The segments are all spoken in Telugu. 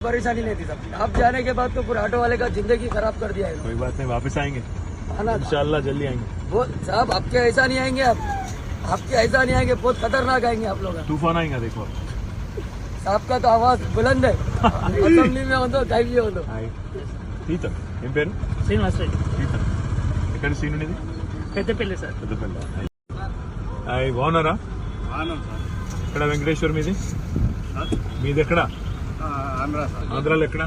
परेशानी नहीं थी सब। आप जाने के बाद तो पूरे ऑटो वाले का जिंदगी खराब कर दिया है। कोई बात नहीं, वापस आएंगे आना था। इंशाल्लाह, जल्दी आएंगे। वो साहब आपके ऐसा नहीं आएंगे, आप आपके ऐसा नहीं आएंगे, बहुत खतरनाक आएंगे आप लोग। तूफान आएगा देखो। साहब का तो आवाज बुलंद है, असेंबली में ఉందో కైవి ఉందో। సీత ఏం పేరు? శ్రీనివాస్ రెడ్డి, సీత ఎక్కడ సీన్ ఉండేది? పెద్దపల్లి సార్. పెద్దపల్లి. బాగున్నారా? ఇక్కడ వెంకటేశ్వర్ మీది? మీది ఎక్కడ? ఆంధ్రాలో ఎక్కడ?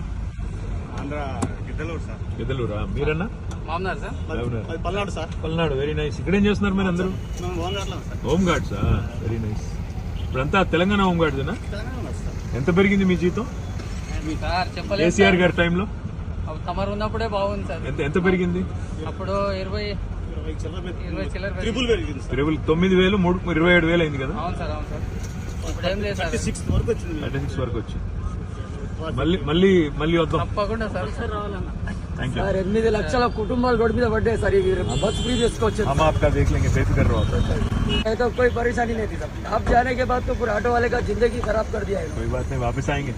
గిద్దలూరా. మీరన్నా? మామూలు sir. Palnadu sir. Palnadu, very nice. ఇక్కడ ఏం చేస్తున్నారు మీరు అందరూ? హోమ్ గార్డ్సా? Very nice. ఇప్పుడంతా తెలంగాణ హోమ్ గార్డ్సేనా? ఎంత పెరిగింది మీ జీతం? సార్ చెప్పలేదు. కేసీఆర్ గారి టైంలో తమరు ఉన్నప్పుడే బాగుంది సార్. ఎంత పెరిగింది? అప్పుడు 20 చిల్లర ట్రిపుల్ 9,000 27,000 అయింది కదా? అవును సార్, అవును సార్. ఇప్పుడు ఏం లేదు సార్, 36 వరకు వచ్చింది. మళ్ళీ వద్దాం తప్పకుండా సార్. సార్ రావాలన్నా. Thank you. సార్ 8 లక్షల కుటుంబాలు రోడ్డు మీద పడ్డాయి సార్। ఈ బస్ फ्री చేసుకోవచ్చు। हम आपका देख लेंगे, बेफिक्र रहो। तो कोई परेशानी नहीं थी सब। आप जाने के बाद तो पूरे ऑटो वाले का जिंदगी खराब कर दिया है। कोई बात नहीं, वापस आएंगे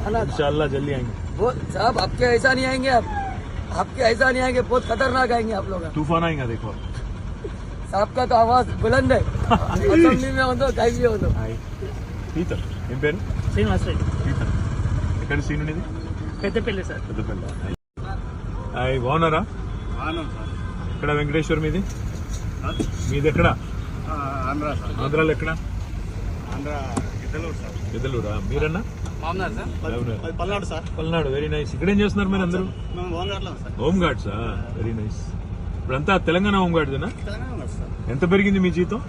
आना था। इंशाल्लाह, जल्दी आएंगे। वो साहब आपके ऐसा नहीं आएंगे, आप आपके ऐसा नहीं आएंगे, बहुत खतरनाक आएंगे आप लोग। तूफान आएगा देखो। साहब का तो आवाज बुलंद है, असेंबली में ఉందో కైవి ఉందో। సీత ఏం పేరు? శ్రీనివాస్ రెడ్డి, సీత ఎక్కడ సీన్ ఉండేది? పెద్దపల్లి సార్. పెద్దపల్లి. బాగున్నారా? ఇక్కడ వెంకటేశ్వర్ మీది? మీది ఎక్కడ? ఆంధ్రాలో ఎక్కడ? గిద్దలూరా. మీరన్నా? మామూలు sir. Palnadu sir. Palnadu, very nice. ఇక్కడ ఏం చేస్తున్నారు మీరు అందరూ? హోమ్ గార్డ్సా? Very nice. ఇప్పుడంతా తెలంగాణ హోమ్ గార్డ్సేనా? ఎంత పెరిగింది మీ జీతం?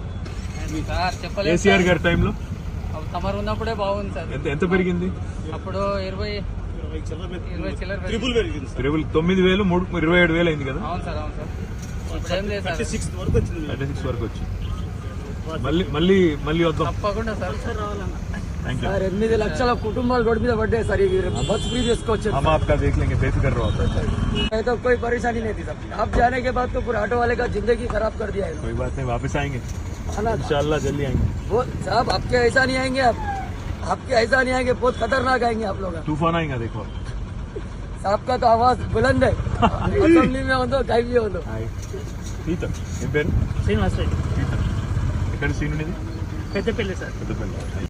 సార్ చెప్పలేదు. కేసీఆర్ గారి టైంలో తమరు ఉన్నప్పుడే బాగుంది సార్. ఎంత పెరిగింది? అప్పుడు 20 చిల్లర ట్రిపుల్ 9,000 27,000 అయింది కదా? అవును సార్, అవును సార్. ఇప్పుడు ఏం లేదు సార్, 36 వరకు వచ్చింది. మళ్ళీ వద్దాం తప్పకుండా సార్. సార్ రావాలన్నా. Thank you. సార్ 8 లక్షల కుటుంబాలు రోడ్డు మీద పడ్డాయి సార్। ఈ బస్ फ्री చేసుకోవచ్చు। हम आपका देख लेंगे, बेफिक्र रहो। तो कोई परेशानी नहीं थी सब। आप जाने के बाद तो पूरे ऑटो वाले का जिंदगी खराब कर दिया है। कोई बात नहीं, वापस आएंगे आना था। इंशाल्लाह, जल्दी आएंगे। वो साहब आपके ऐसा नहीं आएंगे, आप आपके ऐसा नहीं आएंगे, बहुत खतरनाक आएंगे आप लोग। तूफान आएगा देखो। साहब का तो आवाज बुलंद है, असेंबली में ఉందో కైవి ఉందో। సీత ఏం పేరు? శ్రీనివాస్ రెడ్డి, సీత ఎక్కడ సీన్ ఉండేది? పెద్దపల్లి సార్. పెద్దపల్లి.